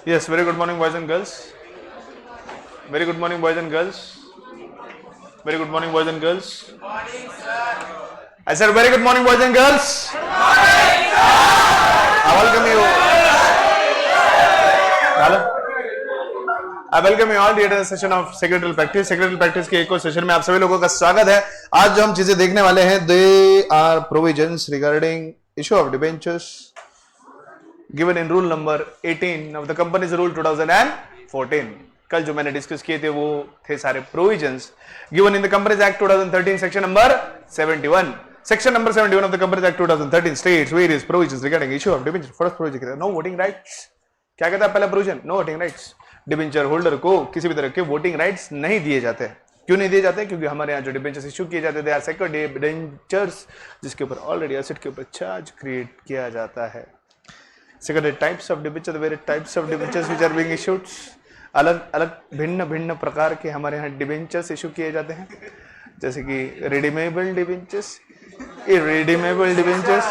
Yes, very good morning, boys and girls. Very good morning, boys and girls. Very good morning, boys and girls. I said, very good morning, boys and girls. I welcome you. Hello. I welcome you all to the session of secretarial practice. Secretarial practice के एक और session में आप सभी लोगों का स्वागत है. आज जो हम चीजें देखने वाले हैं, they are provisions regarding issue of debentures given in rule number 18 of the company's rule 2014. कल जो मैंने डिस्कस किए थे वो थे सारे provisions given in the Companies Act 2013 section number 71. Section number 71 of the Companies Act 2013 states various provisions regarding issue of debentures. First provision कहता है no voting rights. क्या कहता है पहला provision? No voting rights. Debenture holder को किसी भी तरह के वोटिंग राइट्स नहीं दिए जाते. क्यों नहीं दिए जाते? क्योंकि हमारे यहाँ जो डिबेंचर्स इशू किए जाते थे सेक्योर्ड डिबेंचर्स जिसके ऊपर ऑलरेडी एसेट के ऊपर चार्ज क्रिएट किया जाता है. Second types of debenture, very types of debentures which are being issued. अलग अलग भिन्न भिन्न प्रकार के हमारे यहाँ डिबेंचर्स इशू किए जाते हैं, जैसे कि redeemable debentures, irredeemable debentures,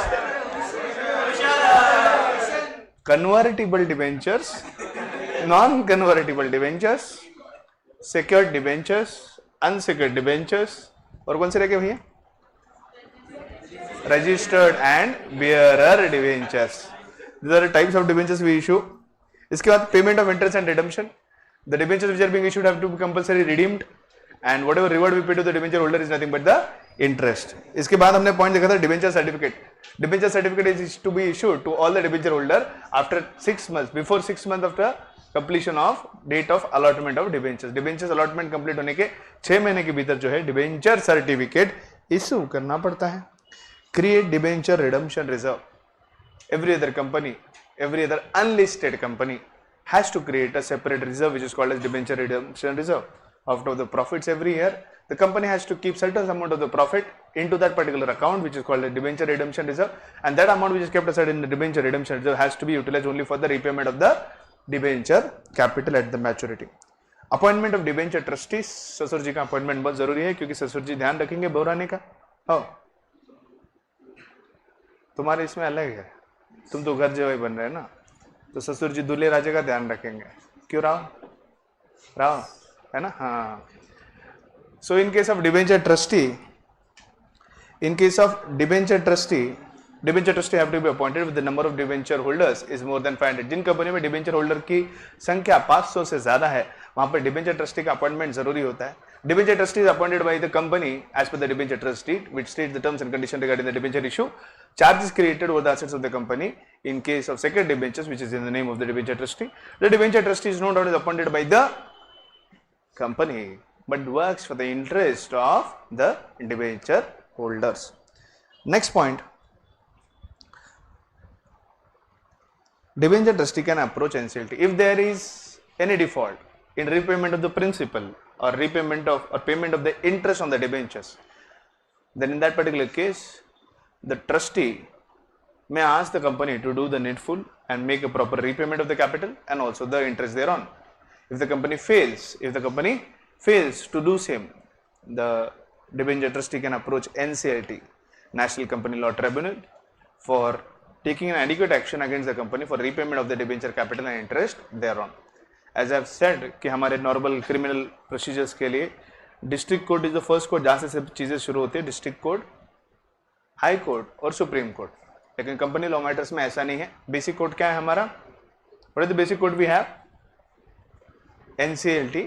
convertible debentures, non convertible debentures, secured debentures, unsecured debentures, और कौन से रह गए भैया? Registered and bearer debentures. These are the types of debentures we issue. इसके बाद payment of interest and redemption. The debentures which are being issued have to be compulsory redeemed, and whatever reward we pay to the debenture holder is nothing but the interest. इसके बाद हमने point देखा था debenture certificate. Debenture certificate is to be issued to all the debenture holder after 6 months, before 6 months after completion of date of allotment of debentures. Debentures allotment complete होने के 6 महीने के भीतर जो है डिबेंचर सर्टिफिकेट इशू करना पड़ता है. Create debenture redemption reserve. Every other company, every other unlisted company has to create a separate reserve which is called as debenture redemption reserve. Out of the profits every year, the company has to keep certain amount of the profit into that particular account which is called as debenture redemption reserve, and that amount which is kept aside in the debenture redemption reserve has to be utilized only for the repayment of the debenture capital at the maturity. Appointment of debenture trustees. ससुर जी का appointment बहुत जरूरी है क्योंकि ससुर जी ध्यान रखेंगे बहुरानी का. हो तुम्हारे इसमें अलग है, तुम तो घर जवाई बन रहे हैं ना, तो ससुर जी दूल्हे राजे का ध्यान रखेंगे. क्यों राव है ना? हाँ. So in case of debenture trustee, debenture trustee have to be appointed with the number of debenture holders is more than 500. जिन कंपनी में डिबेंचर होल्डर की संख्या 500 से ज्यादा है वहां पर डिबेंचर ट्रस्टी का अपॉइंटमेंट जरूरी होता है. Debenture trustee is appointed by the company as per the debenture trustee which states the terms and condition regarding the debenture issue. Charges created over the assets of the company in case of second debentures which is in the name of the debenture trustee. The debenture trustee is no doubt appointed by the company but works for the interest of the debenture holders. Next point, debenture trustee can approach NCLT if there is any default in repayment of the principal or repayment of or payment of the interest on the debentures. Then in that particular case the trustee may ask the company to do the needful and make a proper repayment of the capital and also the interest thereon. If the company fails to do same, the debenture trustee can approach NCLT, National Company Law Tribunal, for taking an adequate action against the company for repayment of the debenture capital and interest thereon. As I have said कि हमारे normal criminal procedures के लिए district court is the first court जहां से सब चीजें शुरू होती है. डिस्ट्रिक्ट कोर्ट, हाई कोर्ट और सुप्रीम कोर्ट. लेकिन कंपनी लॉ मैटर्स में ऐसा नहीं है. बेसिक कोर्ट क्या है हमारा? What is the basic court? We have NCLT,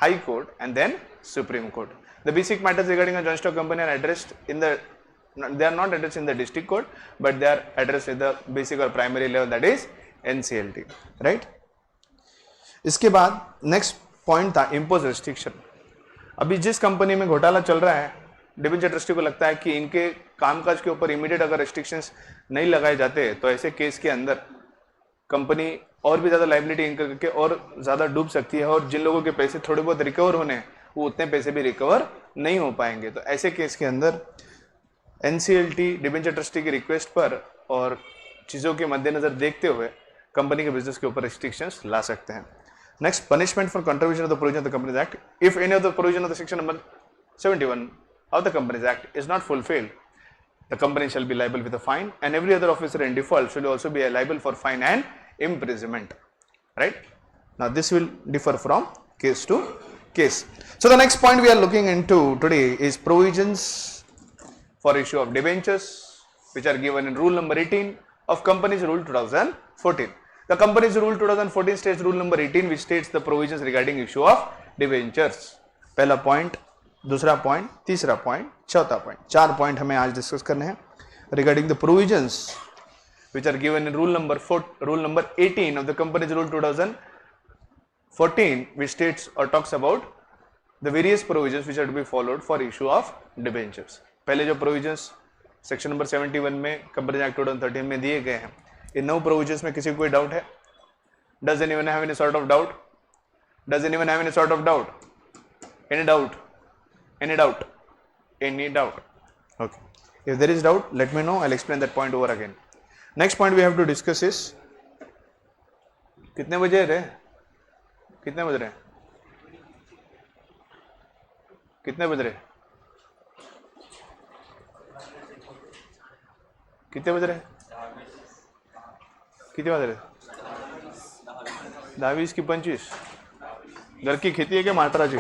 high court and then supreme court. The basic matters regarding a joint stock company are addressed in the, they are not addressed in the district court but they are addressed at the basic or primary level, that is NCLT, right? इसके बाद next point था impose restriction. अभी जिस company में घोटाला चल रहा है डिबेंचर ट्रस्टी को लगता है कि इनके कामकाज के ऊपर इमीडिएट अगर रेस्ट्रिक्शंस नहीं लगाए जाते तो ऐसे केस के अंदर कंपनी और भी ज्यादा लाइबिलिटी इनकर करके और ज्यादा डूब सकती है और जिन लोगों के पैसे थोड़े बहुत रिकवर होने हैं वो उतने पैसे भी रिकवर नहीं हो पाएंगे. तो ऐसे केस के अंदर एनसीएलटी डिबेंचर ट्रस्टी की रिक्वेस्ट पर और चीजों के मद्देनजर देखते हुए कंपनी के बिजनेस के ऊपर रिस्ट्रिक्शंस ला सकते हैं. Next, punishment for contribution of the provision of the companies act. If any of the provision of the section number 71 of the Companies Act is not fulfilled, the company shall be liable with a fine and every other officer in default shall also be liable for fine and imprisonment. right? Now this will differ from case to case. So the next point we are looking into today is provisions for issue of debentures which are given in rule number 18 of Companies Rule 2014. The Companies Rule 2014 states rule number 18 which states the provisions regarding issue of debentures. पहला point, दूसरा point, तीसरा point, चौथा point, 4 point हमें आज discuss करने हैं regarding the provisions which are given in rule number 18 of the Companies Rule 2014 which states or talks about the various provisions which are to be followed for issue of debentures. पहले जो provisions section number 71 में companies act 2013 में दिए गए हैं, इन 9 provisions में किसी को कोई डाउट है? Does anyone have any sort of doubt? Does anyone have any sort of doubt? Any doubt? Any doubt? Any doubt? Okay, if there is doubt let me know, I will explain that point over again. Next point we have to discuss is, कितने बजे रहे? कितने बज रहे? कितने बज रहे? कितने बज रहे? कितने बज रहे? 10 की 25. घर की खेती है क्या मात्रा जी?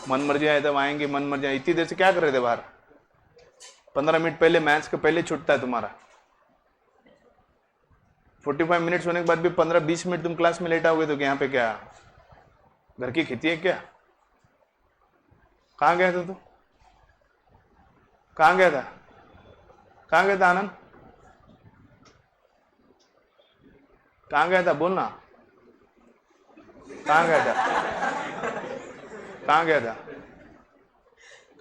मन मर्जी आए तब आएंगे, मन मर्जी. इतनी देर से क्या कर रहे थे बाहर? 15 मिनट पहले मैथ्स के पहले छूटता है तुम्हारा. 45 मिनट्स होने के बाद भी 15-20 मिनट तुम क्लास में लेट आओगे तो यहाँ पे क्या घर की खेती है क्या? कहाँ गया था तू? कहाँ गया था? कहाँ गया था आनंद? कहाँ गया था? बोलना. कहाँ गया था? कहाँ गया था?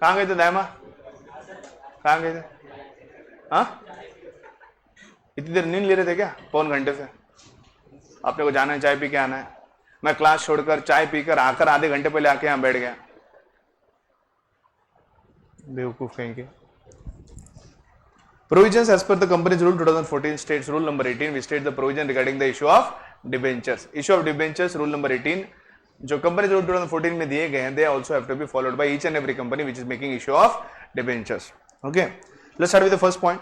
कहाँ गए थे दायमा? कहाँ गए थे? हाँ, इतनी देर नींद ले रहे थे क्या? पौन घंटे से. आपने को जाना है, चाय पी के आना है. मैं क्लास छोड़कर चाय पीकर आकर आधे घंटे पहले आके यहाँ बैठ गया. बेवकूफ कहीं के. Provisions as per the Companies Rule 2014 states rule number 18 which state the provision regarding the issue of debentures. Issue of debentures rule number 18 जो Companies Rule 2014 में दिए गए हैं, they also have to be followed by each and every company which is making issue of debentures. Okay, let's start with the first point.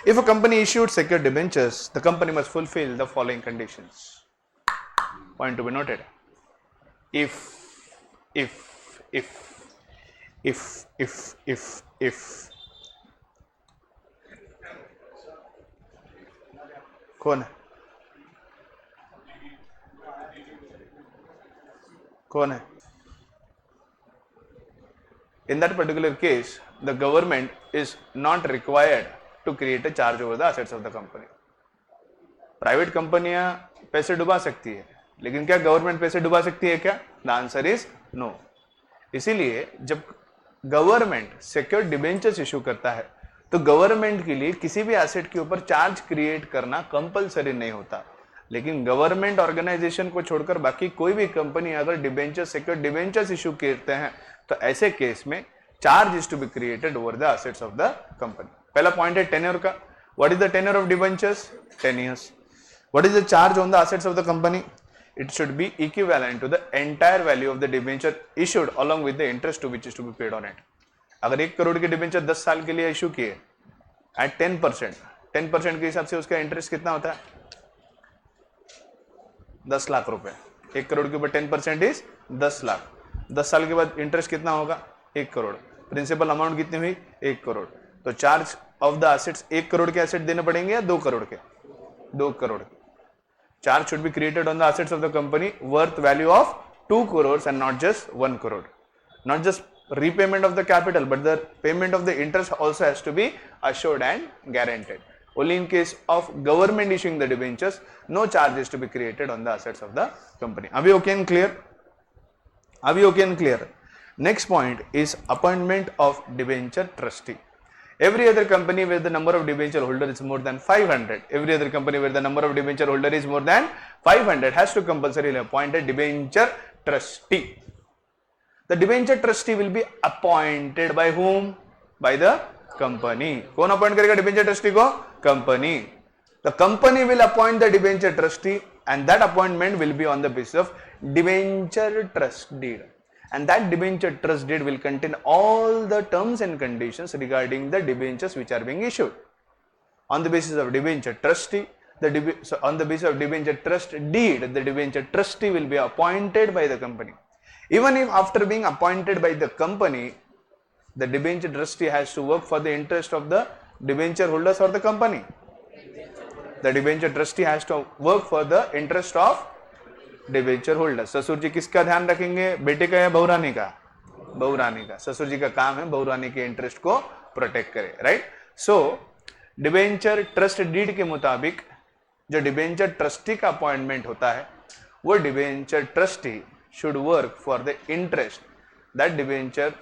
If a company issued secured debentures, the company must fulfill the following conditions. Point to be noted. If कौन है? कौन है? In that particular case, the government is not required to create a charge over the assets of the company. Private कंपनियां पैसे डुबा सकती है, लेकिन क्या गवर्नमेंट पैसे डुबा सकती है क्या? The answer is no. इसीलिए जब गवर्नमेंट सिक्योर्ड डिबेंचर्स इशू करता है तो गवर्नमेंट के लिए किसी भी एसेट के ऊपर चार्ज क्रिएट करना कंपलसरी नहीं होता. लेकिन गवर्नमेंट ऑर्गेनाइजेशन को छोड़कर बाकी कोई भी कंपनी अगर डिबेंचर सिक्योर्ड डिबेंचर्स इशू करते हैं तो ऐसे केस में charge is to be created over the assets of the company. पहला पॉइंट है टेन्योर का. What is the tenure of debentures? 10 years. What is the charge on the assets of the company? It should be equivalent to the entire value of the debenture issued along with the interest to which is to be paid on it. अगर 1 करोड़ के debenture 10 साल के लिए issue किए eight 10% के हिसाब से उसका इंटरेस्ट कितना होता है? 10 लाख रुपए. 1 करोड़ के ऊपर 10% इज 10 लाख. 10 साल के बाद इंटरेस्ट कितना होगा? 1 करोड़. प्रिंसिपल अमाउंट कितनी हुई? 1 करोड़. तो charge of the assets 1 crore के एसेट देने पड़ेंगे या 2 करोड़ के? 2 crore. Charge should be created on the assets of the company worth value of 2 crores and not just 1 crore. Not just repayment of the capital, but the payment of the interest also has to be assured and guaranteed. Only in case of government issuing the debentures, no charge is to be created on the assets of the company. Are we okay and clear? Are we okay and clear? Next point is appointment of debenture trustee. Every other company where the number of debenture holder is more than 500, every other company where the number of debenture holder is more than 500 has to compulsorily appoint a debenture trustee. The debenture trustee will be appointed by whom? By the company. कौन appoint करेगा debenture trustee को? Company. The company will appoint the debenture trustee and that appointment will be on the basis of debenture trust deed. And that debenture trust deed will contain all the terms and conditions regarding the debentures which are being issued. On the basis of debenture trustee, So on the basis of debenture trust deed, the debenture trustee will be appointed by the company. Even if after being appointed by the company, the debenture trustee has to work for the interest of the debenture holders or the company. The debenture trustee has to work for the interest of debenture holders. ससुर जी किसका ध्यान रखेंगे, बेटे का या बहुरानी का? बहुरानी का. ससुर जी का काम है बहुरानी के इंटरेस्ट को प्रोटेक्ट करे, right? So debenture trust deed के मुताबिक जो डिबेंचर ट्रस्टी का अपॉइंटमेंट होता है, वो debenture trustee should work for the interest, that debenture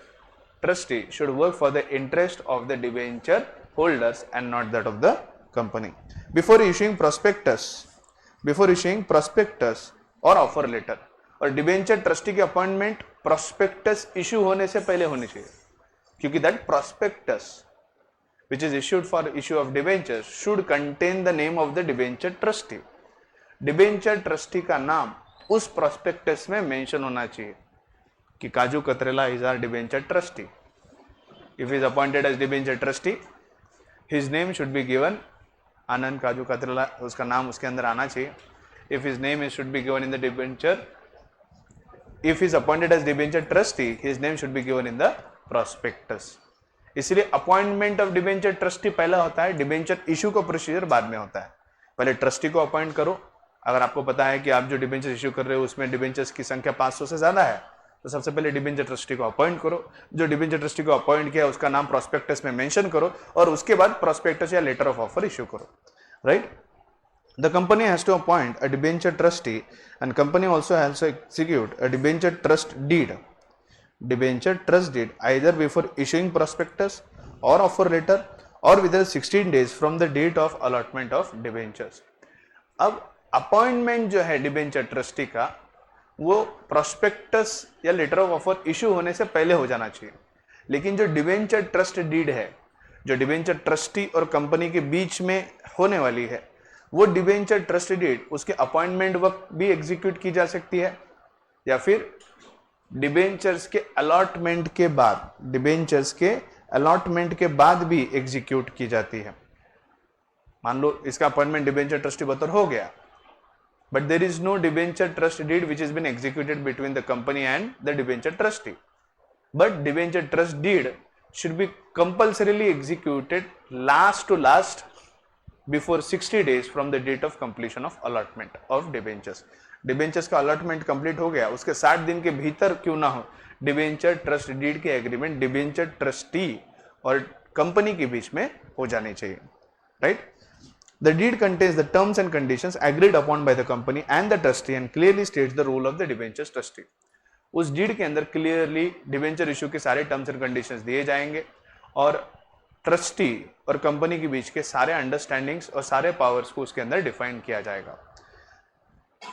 trustee should work for the interest of the debenture holders and not that of the company. Before issuing prospectus or offer letter, और debenture trustee की appointment prospectus issue होने से पहले होनी चाहिए, क्योंकि that prospectus which is issued for issue of debentures should contain the name of the debenture trustee. Debenture trustee का नाम उस प्रोस्पेक्टस में मेंशन होना चाहिए कि काजू कतरेला is are debenture trustee. If is appointed as debenture trustee, his name should be given Anand काजू कतरेला, उसका नाम उसके अंदर आना चाहिए. If his name is should be given in the debenture, if is appointed as debenture trustee, his name should be given in the prospectus. इसलिए appointment of debenture trustee पहला होता है, डिबेंचर इशू का प्रोसीजर बाद में होता है. पहले ट्रस्टी को अपॉइंट करो. अगर आपको पता है कि आप जो डिबेंचर इश्यू कर रहे हो उसमें डिबेंचर्स की संख्या 500 से ज्यादा है, तो सबसे पहले डिबेंचर ट्रस्टी को अपॉइंट करो. जो डिबेंचर ट्रस्टी को अपॉइंट किया उसका नाम प्रोस्पेक्टस में मेंशन करो और उसके बाद प्रोस्पेक्टस या लेटर ऑफ ऑफर इश्यू करो, right? The company has to appoint a debenture trustee and company also has to execute a debenture trust deed. Debenture trust deed either before issuing prospectus और offer letter और within 16 days from the date of allotment of debentures. अब appointment जो है debenture trustee का, वो prospectus या letter of offer issue होने से पहले हो जाना चाहिए. लेकिन जो डिबेंचर ट्रस्ट डीड है, जो डिबेंचर ट्रस्टी और कंपनी के बीच में होने वाली है, वो डिबेंचर ट्रस्ट डीड उसके अपॉइंटमेंट वक्त भी एग्जीक्यूट की जा सकती है या फिर डिबेंचर्स के अलॉटमेंट के बाद, डिबेंचर्स के अलॉटमेंट के बाद भी एग्जीक्यूट की जाती है. मान लो इसका अपॉइंटमेंट डिबेंचर ट्रस्टी बतौर हो गया, but there is no debenture trust deed which has been executed between the company and the debenture trustee. But debenture trust deed should be compulsorily executed last to last before 60 days from the date of completion of allotment of debentures. Debentures का allotment complete हो गया, उसके 60 दिन के भीतर क्यों ना हो, डिबेंचर ट्रस्ट डीड के एग्रीमेंट डिबेंचर ट्रस्टी और कंपनी के बीच में हो जानी चाहिए, right? The deed contains the terms and conditions agreed upon by the company and the trustee and clearly states the role of the debenture trustee. उस deed के अंदर क्लियरली डिबेंचर इशू के सारे टर्म्स एंड कंडीशंस दिए जाएंगे और trustee और company के बीच के सारे अंडरस्टैंडिंग्स और सारे पावर्स को उसके अंदर डिफाइन किया जाएगा.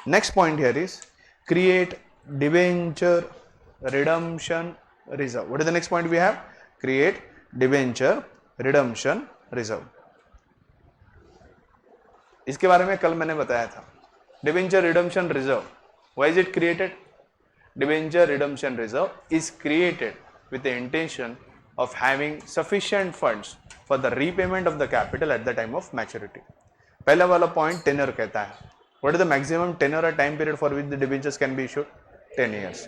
Next point here is create debenture redemption reserve. What is the next point we have? Create debenture redemption reserve. इसके बारे में कल मैंने बताया था. Debenture redemption reserve, why is it created? Debenture redemption reserve is created with the intention of having sufficient funds for the repayment of the capital at the time of maturity. पहला वाला point tenure कहता है. What is the maximum tenure और time period for which the debentures can be issued? 10 years.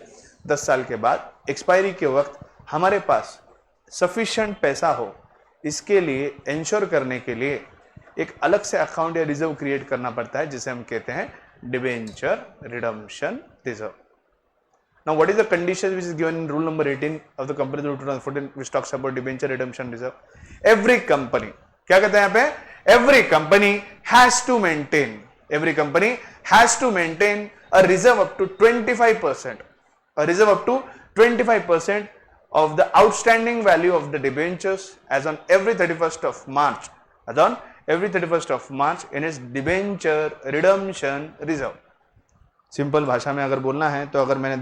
10 साल के बाद expiry के वक्त हमारे पास सफिशिएंट पैसा हो, इसके लिए इंश्योर करने के लिए एक अलग से अकाउंट या रिजर्व क्रिएट करना पड़ता है, जिसे हम कहते हैं debenture redemption reserve. Now what is the condition which is given in rule number 18 of the company rule 2014 which talks about debenture redemption reserve? Every company, क्या कहते हैं यहाँ पे? Every company has to maintain, every company has to maintain a reserve up to 25%, a reserve up to 25% of the outstanding value of the debentures as on every 31st of March, as on every 31st of March in its debenture redemption reserve. Simple भाषा में अगर बोलना है तो अगर मैंने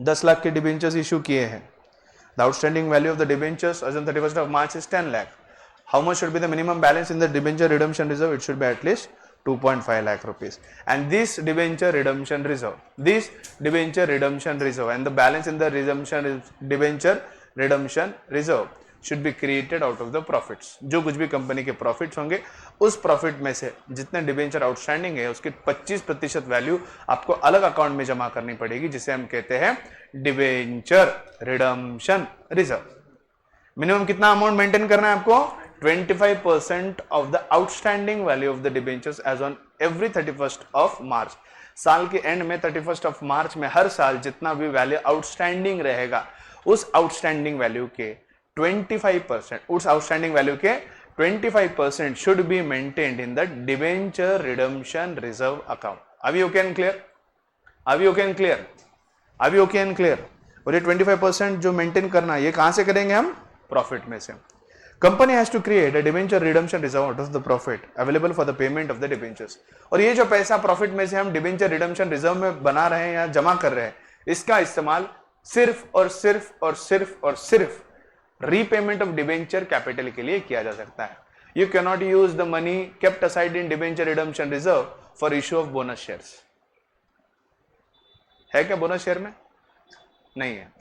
10 लाख के debentures issue किए हैं, the outstanding value of the debentures as on 31st of March is 10 lakh. How much should be the minimum balance in the debenture redemption reserve? It should be at least 2.5 lakh rupees. And this debenture redemption reserve and the balance in the debenture redemption reserve should be created out of the profits. जो कुछ भी company के profits होंगे उस profit में से जितने debenture outstanding है उसकी 25% वैल्यू आपको अलग अकाउंट में जमा करनी पड़ेगी, जिसे हम कहते हैं डिबेंचर रिडम्पशन रिजर्व। मिनिमम कितना अमाउंट मेंटेन करना है आपको? 25% of the outstanding value of the debentures as on every 31st of March. साल के एंड में 31st ऑफ मार्च में हर साल जितना भी वैल्यू आउटस्टैंडिंग रहेगा उस आउटस्टैंडिंग वैल्यू के 25%, उस आउटस्टैंडिंग वैल्यू के 25% should be maintained in the debenture redemption reserve account. अभी ओके एंड क्लियर? अभी ओके एंड क्लियर? अभी ओके एंड क्लियर? और ये 25% जो मेंटेन करना है ये कहां से करेंगे हम? प्रॉफिट में से। Company has to create a debenture redemption reserve out of the profit available for the payment of the debentures. और ये जो पैसा प्रॉफिट में से हम डिबेंचर रिडम्पशन रिजर्व में बना रहे हैं या जमा कर रहे हैं, इसका इस्तेमाल सिर्फ और सिर्फ और सिर्फ और सिर्फ रीपेमेंट ऑफ डिबेंचर कैपिटल के लिए किया जा सकता है। You can not use the money kept aside in debenture redemption reserve for issue of bonus shares. है क्या बोनस शेयर में? नहीं है।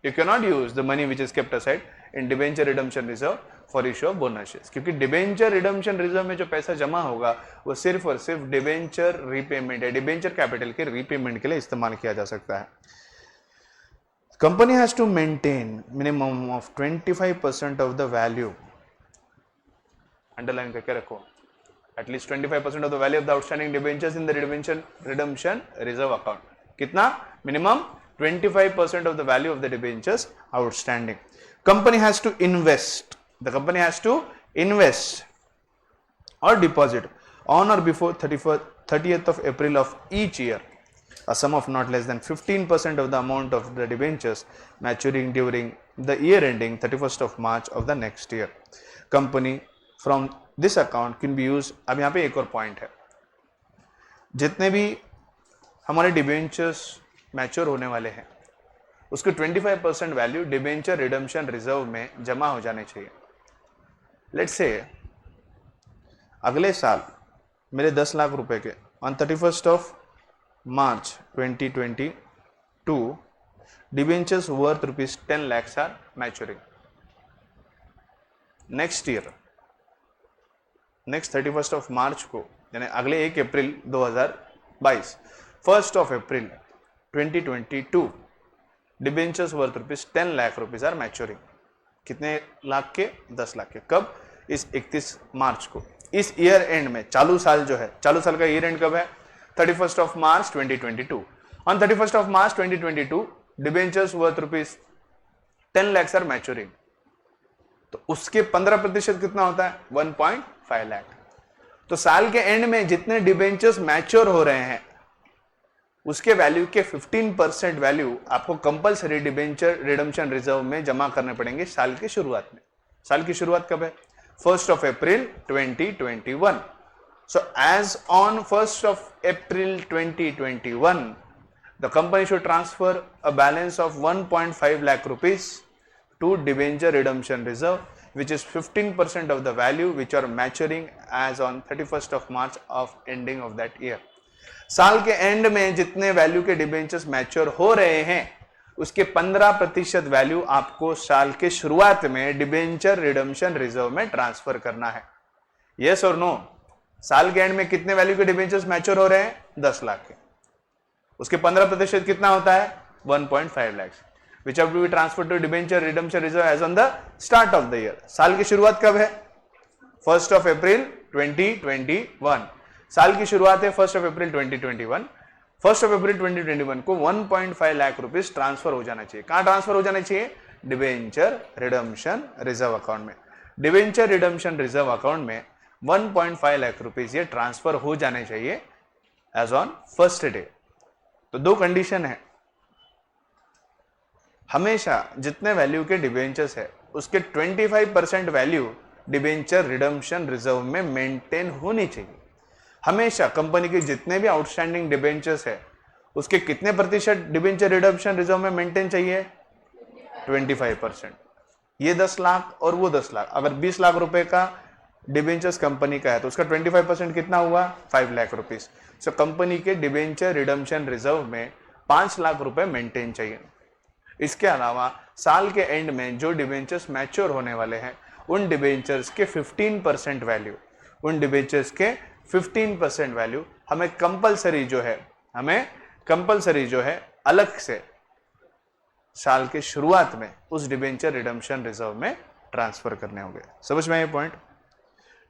You can not use the money which is kept aside in debenture redemption reserve for issue of bonus shares, क्योंकि debenture redemption reserve में जो पैसा जमा होगा वो सिर्फ और सिर्फ डिबेंचर रीपेमेंट या डिबेंचर कैपिटल के रीपेमेंट के लिए इस्तेमाल किया जा सकता है। Company has to maintain minimum of 25% of the value, underline करके रखो, at least 25% of the value of the outstanding debentures in the debenture redemption reserve account. कितना? Minimum 25% of the value of the debentures outstanding. Company has to invest. The company has to invest or deposit on or before 30th of April of each year a sum of not less than 15% of the amount of the debentures maturing during the year ending 31st of March of the next year. Company from this account can be used. अब यहाँ पे एक और point है, जितने भी हमारे debentures mature होने वाले हैं उसके 25% वैल्यू डिबेंचर रिडम्पशन रिजर्व में जमा हो जाने चाहिए। लेट्स से अगले साल मेरे 10 लाख रुपए के on 31st of March 2022 debentures worth ₹10 lakhs are maturing. Next year, next 31st of March को, यानी अगले 1 अप्रैल 2022, 1st of April 2022 debentures worth ₹10 lakh are maturing. कितने लाख के? 10 लाख के। कब? इस 31 मार्च को। इस ईयर एंड में, चालू साल जो है, चालू साल का ईयर एंड कब है? 31st of March 2022। On 31st of March 2022 debentures worth ₹10 lakhs are maturing. तो उसके 15% कितना होता है? 1.5 लाख। तो साल के एंड में जितने डिबेंचर्स मैच्योर हो रहे हैं उसके वैल्यू के 15% वैल्यू आपको कंपलसरी डिबेंचर रिडम्पशन रिजर्व में जमा करने पड़ेंगे साल की शुरुआत में। साल की शुरुआत कब है? 1st of April 2021। So as on 1st of April 2021 the company should transfer a balance of 1.5 lakh rupees to debenture redemption reserve, which is 15% of the value which are maturing as on 31st of March of ending of that year. साल के end में जितने value के debentures mature हो रहे हैं उसके 15% value आपको साल के शुरुआत में डिबेंचर रिडम्पशन रिजर्व में ट्रांसफर करना है। यस और नो? साल के एंड में कितने वैल्यू के डिबेंचर्स मैच्योर हो रहे हैं? 10 लाख के। उसके 15% कितना होता है? 1.5 lakhs, which have to be transferred to debenture redemption reserve as on the start of the year. साल की शुरुआत कब है? 1st of April 2021। साल की शुरुआत है 1st of April 2021। 1st of April 2021 को 1.5 लाख रुपीस ट्रांसफर हो जाना चाहिए। कहां ट्रांसफर हो जाना चाहिए? डिबेंचर रिडम्पशन रिजर्व अकाउंट में। डिबेंचर रिडम्पशन रिजर्व अकाउंट में 1.5 लाख रुपीस ये ट्रांसफर हो जाने चाहिए एज ऑन फर्स्ट डे। तो दो कंडीशन है, हमेशा जितने वैल्यू के डिबेंचर्स है उसके 25% वैल्यू डिबेंचर रिडम्पशन रिजर्व में मेंटेन होनी चाहिए। हमेशा कंपनी के जितने भी आउटस्टैंडिंग डिबेंचर्स है उसके कितने प्रतिशत डिबेंचर रिडम्पशन रिजर्व में मेंटेन चाहिए? 25%। ये 10 लाख और वो 10 लाख, अगर 20 लाख रुपए का डिबेंचर्स कंपनी का है तो उसका 25% कितना हुआ? 5 लाख रुपीस। सो कंपनी के डिबेंचर रिडम्पशन रिजर्व में 5 लाख रुपए मेंटेन चाहिए। इसके अलावा साल के एंड में जो डिबेंचर्स मैच्योर होने वाले हैं उन डिबेंचर्स के 15% वैल्यू, उन डिबेंचर्स के 15% वैल्यू हमें कंपलसरी जो है अलग से साल के शुरुआत में उस डिबेंचर रिडम्पशन रिजर्व में ट्रांसफर करने होंगे। समझ में ये point?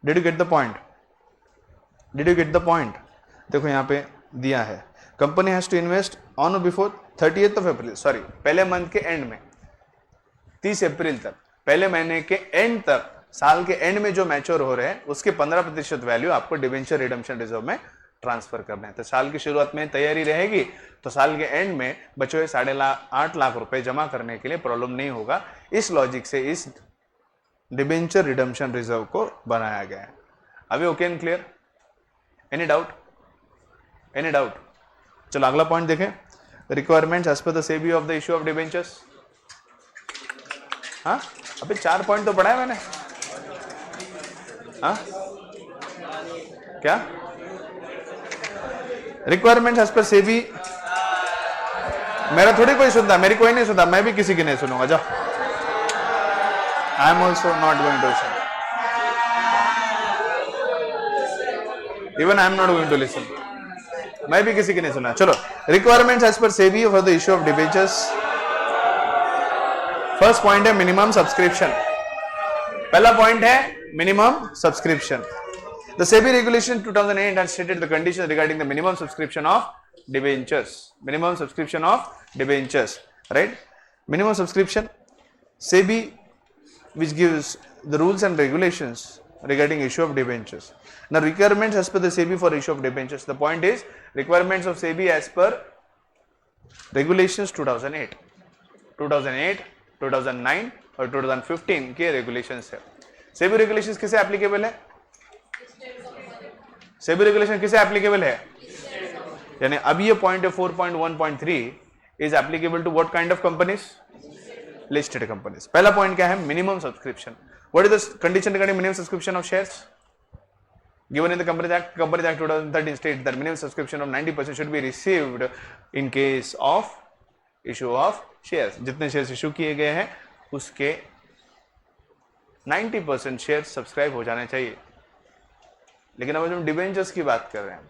Did you get the point? Did you get the point? देखो यहां पे दिया है company has to invest on or before 30th of April, sorry पहले मंथ के एंड में 30 अप्रैल तक, पहले महीने के एंड तक, साल के एंड में जो मैच्योर हो रहे हैं उसके 15% वैल्यू आपको डिबेंचर रिडम्पशन रिजर्व में ट्रांसफर करना है। तो साल की शुरुआत में तैयारी रहेगी तो साल के एंड में बचे हुए 8.5 लाख रुपए जमा करने के लिए प्रॉब्लम नहीं होगा। इस लॉजिक से इस डिबेंचर रिडम्पशन रिजर्व को बनाया गया है। अभी okay and clear? Any doubt? Any doubt? चलो अगला पॉइंट देखें, requirements as per the SEBI of the issue of debentures. हाँ अभी 4 पॉइंट तो पढ़ा है मैंने। हाँ क्या रिक्वायरमेंट्स एज पर सेबी? मेरा थोड़ी कोई सुनता, मेरी कोई नहीं सुनता, मैं भी किसी की नहीं सुनूंगा। जाओ, I am also not going to listen, even I am not going to listen, मैं भी किसी की नहीं सुना। चलो, requirements as per SEBI for the issue of debentures. First point है मिनिमम सब्सक्रिप्शन। पहला पॉइंट है minimum subscription. The SEBI regulation 2008 has stated the conditions regarding the minimum subscription of debentures. Minimum subscription of debentures, right? Minimum subscription, SEBI, which gives the rules and regulations regarding issue of debentures. Now, requirements as per the SEBI for issue of debentures. The point is requirements of SEBI as per regulations 2008, 2009 और 2015 के regulations है। SEBI regulations किसे applicable है? SEBI regulation किसे applicable है? यानी अब ये point 4.1.3 is applicable to what kind of companies? Listed companies. पहला पॉइंट क्या है? Minimum subscription. What is the condition regarding minimum subscription of shares given in the companies act 2013 state that minimum subscription of 90% should be received in case of issue of shares. जितने shares issue किए गए हैं उसके 90% shares subscribe हो जाने चाहिए। लेकिन अब हम डिबेंचर्स की बात कर रहे हैं।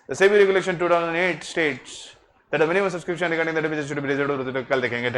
The SEBI regulation 2008 states that the minimum subscription regarding the debentures should be reserved। कल देखेंगे।